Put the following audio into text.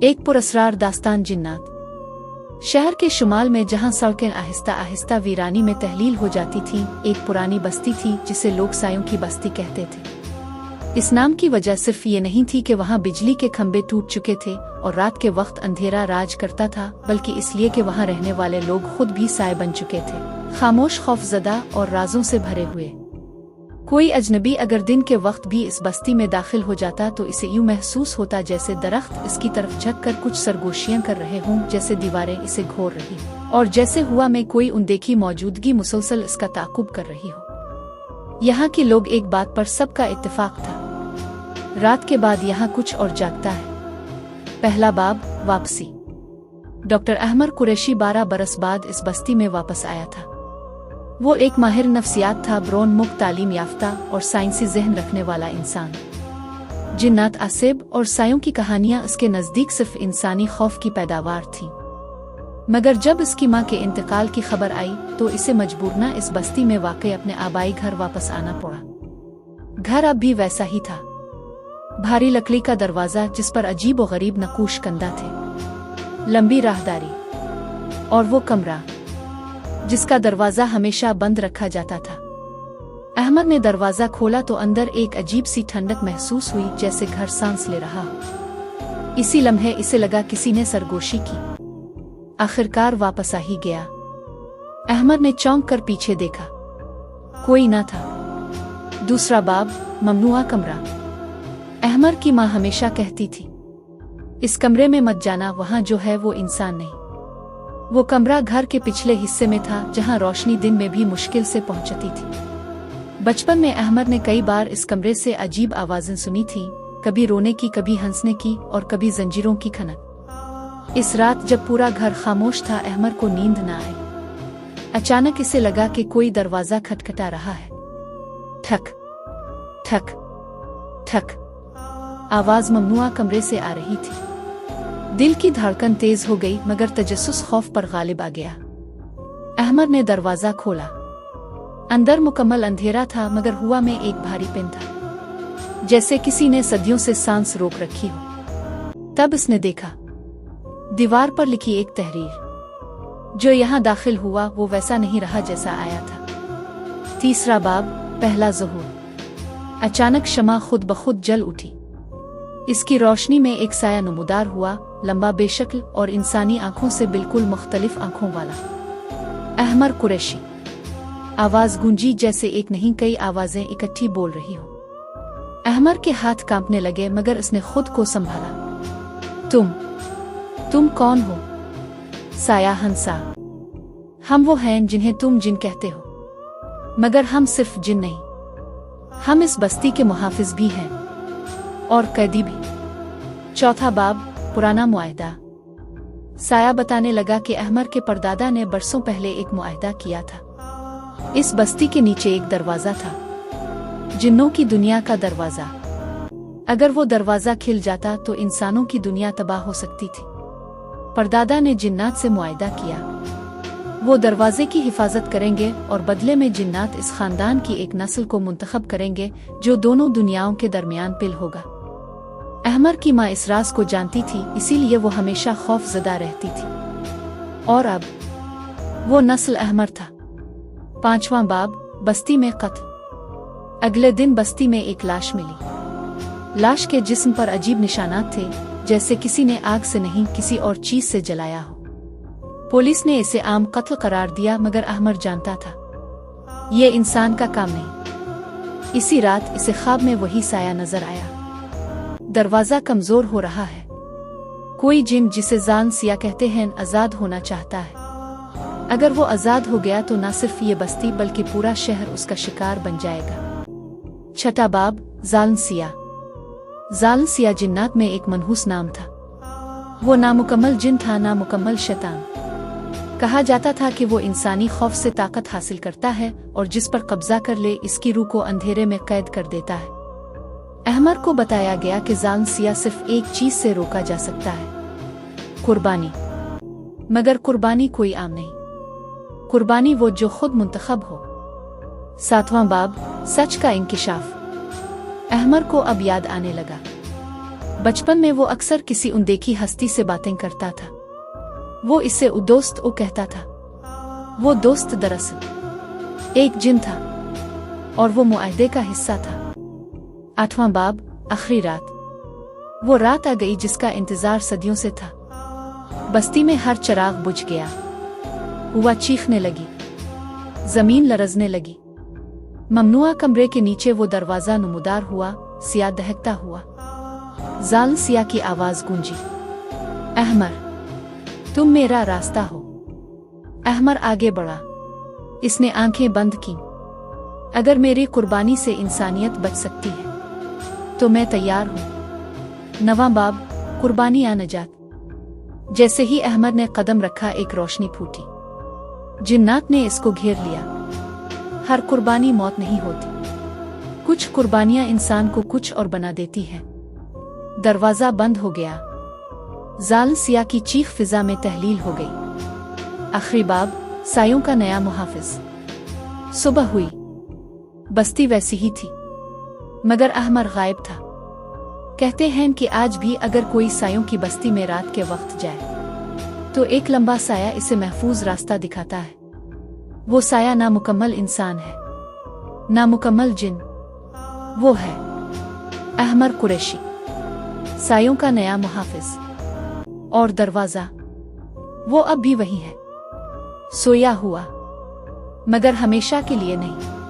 एक पुरअसरार दास्तान जिन्नात। शहर के शुमाल में जहां सड़कें आहिस्ता आहिस्ता वीरानी में तहलील हो जाती थीं, एक पुरानी बस्ती थी जिसे लोग सायों की बस्ती कहते थे। इस नाम की वजह सिर्फ ये नहीं थी कि वहां बिजली के खंभे टूट चुके थे और रात के वक्त अंधेरा राज करता था, बल्कि इसलिए कि वहां रहने वाले लोग खुद भी साए बन चुके थे, खामोश, खौफजदा और राजों से भरे हुए। कोई अजनबी अगर दिन के वक्त भी इस बस्ती में दाखिल हो जाता तो इसे यूं महसूस होता जैसे दरख्त इसकी तरफ झुककर कुछ सरगोशियां कर रहे हों, जैसे दीवारें इसे घोर रही और जैसे हुआ में कोई अनदेखी मौजूदगी मुसलसल इसका ताकुब कर रही हो। यहाँ के लोग एक बात पर सबका इत्तेफाक था, रात के बाद यहाँ कुछ और जागता है। पहला बाब, वापसी। डॉक्टर अहमद कुरैशी 12 बरस बाद इस बस्ती में वापस आया था। वो एक माहिर नफ्सियात था, ब्रोन मुक्त, तालीम याफ्ता और साइंसी जहन रखने वाला इंसान। जिन्नात, आसिब और सायों की कहानियां उसके नज़दीक सिर्फ इंसानी खौफ की पैदावार थीं। मगर जब इसकी मां के इंतकाल की खबर आई तो इसे मजबूरना इस बस्ती में वाक़ई अपने आबाई घर वापस आना पड़ा। घर अब भी वैसा ही था, भारी लकड़ी का दरवाज़ा जिस पर अजीब व गरीब नकूश कंधा थे, लंबी राहदारी और वो कमरा जिसका दरवाज़ा हमेशा बंद रखा जाता था। अहमद ने दरवाज़ा खोला तो अंदर एक अजीब सी ठंडक महसूस हुई, जैसे घर सांस ले रहा हो। इसी लम्हे इसे लगा किसी ने सरगोशी की। आखिरकार वापस आ ही गया। अहमद ने चौंक कर पीछे देखा, कोई ना था। दूसरा बाब, ममनुआ कमरा। अहमद की माँ हमेशा कहती थी, इस कमरे में मत जाना, वहाँ जो है वो इंसान नहीं। वो कमरा घर के पिछले हिस्से में था जहां रोशनी दिन में भी मुश्किल से पहुंचती थी। बचपन में अहमद ने कई बार इस कमरे से अजीब आवाजें सुनी थीं, कभी रोने की, कभी हंसने की और कभी जंजीरों की खनक। इस रात जब पूरा घर खामोश था, अहमद को नींद न आई। अचानक इसे लगा कि कोई दरवाजा खटखटा रहा है। ठक ठक ठक आवाज ममनुआ कमरे से आ रही थी। दिल की धड़कन तेज हो गई, मगर तजस्सुस खौफ पर गालिब आ गया। अहमद ने दरवाजा खोला। अंदर मुकम्मल अंधेरा था, मगर हुआ में एक भारीपन था, जैसे किसी ने सदियों से सांस रोक रखी हो। तब इसने देखा दीवार पर लिखी एक तहरीर। जो यहाँ दाखिल हुआ वो वैसा नहीं रहा जैसा आया था। तीसरा बाब, पहला ज़हूर। अचानक शमा खुद ब खुद जल उठी। इसकी रोशनी में एक साया नमूदार हुआ, लंबा, बेशक्ल और इंसानी आंखों से बिल्कुल मुख्तलिफ आंखों वाला। अहमद कुरैशी। आवाज गूंजी जैसे एक नहीं कई आवाजें इकट्ठी बोल रही हो। अहमद के हाथ कांपने लगे, मगर उसने खुद को संभाला। तुम कौन हो? साया हंसा। हम वो हैं जिन्हें तुम जिन कहते हो, मगर हम सिर्फ जिन नहीं, हम इस बस्ती के मुहाफिज भी हैं और कैदी भी। चौथा बाब, पुराना मुआहदा। साया बताने लगा कि अहमद के परदादा ने बरसों पहले एक मुआहदा किया था। इस बस्ती के नीचे एक दरवाजा था, जिन्नों की दुनिया का दरवाजा। अगर वो दरवाजा खिल जाता तो इंसानों की दुनिया तबाह हो सकती थी। परदादा ने जिन्नात से मुआहदा किया, वो दरवाजे की हिफाजत करेंगे और बदले में जिन्नात इस खानदान की एक नस्ल को मुंतखब करेंगे जो दोनों दुनियाओं के दरमियान पिल होगा। अहमद की माँ इस राज को जानती थी, इसीलिए वो हमेशा खौफजदा रहती थी। और अब वो नस्ल अहमद था। पांचवां बाब, बस्ती में कत्ल। अगले दिन बस्ती में एक लाश मिली। लाश के जिस्म पर अजीब निशानात थे, जैसे किसी ने आग से नहीं किसी और चीज से जलाया हो। पुलिस ने इसे आम कत्ल करार दिया, मगर अहमद जानता था ये इंसान का काम नहीं। इसी रात इसे ख्वाब में वही साया नजर आया। दरवाजा कमजोर हो रहा है। कोई जिन, जिसे जान सिया कहते हैं, आजाद होना चाहता है। अगर वो आजाद हो गया तो न सिर्फ ये बस्ती बल्कि पूरा शहर उसका शिकार बन जाएगा। छठा बाब, जालन सिया। जालन सिया जिन्नात में एक मनहूस नाम था। वो नामुकम्मल जिन था, नामुकम्मल शैतान। कहा जाता था कि वो इंसानी खौफ से ताकत हासिल करता है और जिस पर कब्जा कर ले इसकी रूह को अंधेरे में कैद कर देता है। अहमद को बताया गया कि जालन सिया सिर्फ एक चीज से रोका जा सकता है, कुर्बानी। मगर कुर्बानी कोई आम नहीं, कुर्बानी वो जो खुद मुंतखब हो। सातवां बाब, सच का इंकिशाफ। अहमद को अब याद आने लगा। बचपन में वो अक्सर किसी अनदेखी हस्ती से बातें करता था। वो इससे दोस्त कहता था। वो दोस्त दरअसल एक जिन था और वो मुआहदे का हिस्सा था। 8वां बाब, आखिरी रात। वो रात आ गई जिसका इंतजार सदियों से था। बस्ती में हर चिराग बुझ गया। हुआ चीखने लगी, जमीन लरजने लगी। ममनुआ कमरे के नीचे वो दरवाजा नुमुदार हुआ, सिया दहकता हुआ। जाल सिया की आवाज गूंजी, अहमर, तुम मेरा रास्ता हो। अहमर आगे बढ़ा। इसने आंखें बंद की। अगर मेरी कुर्बानी से इंसानियत बच सकती है तो मैं तैयार हूं। 9वां बाब, कुर्बानी या नजात। जैसे ही अहमर ने कदम रखा एक रोशनी फूटी। जिन्नात ने इसको घेर लिया। हर कुर्बानी मौत नहीं होती। कुछ कुर्बानियां इंसान को कुछ और बना देती हैं। दरवाजा बंद हो गया। जाल सिया की चीख फिजा में तहलील हो गई। आखिरी बाब, सायों का नया मुहाफिज। सुबह हुई। बस्ती वैसी ही थी मगर अहमर गायब था। कहते हैं कि आज भी अगर कोई सायों की बस्ती में रात के वक्त जाए तो एक लंबा साया इसे महफूज रास्ता दिखाता है। वो साया नामुकम्मल इंसान है, नामुकम्मल जिन। वो है अहमर कुरैशी, सायों का नया मुहाफिज। और दरवाजा वो अब भी वही है, सोया हुआ, मगर हमेशा के लिए नहीं।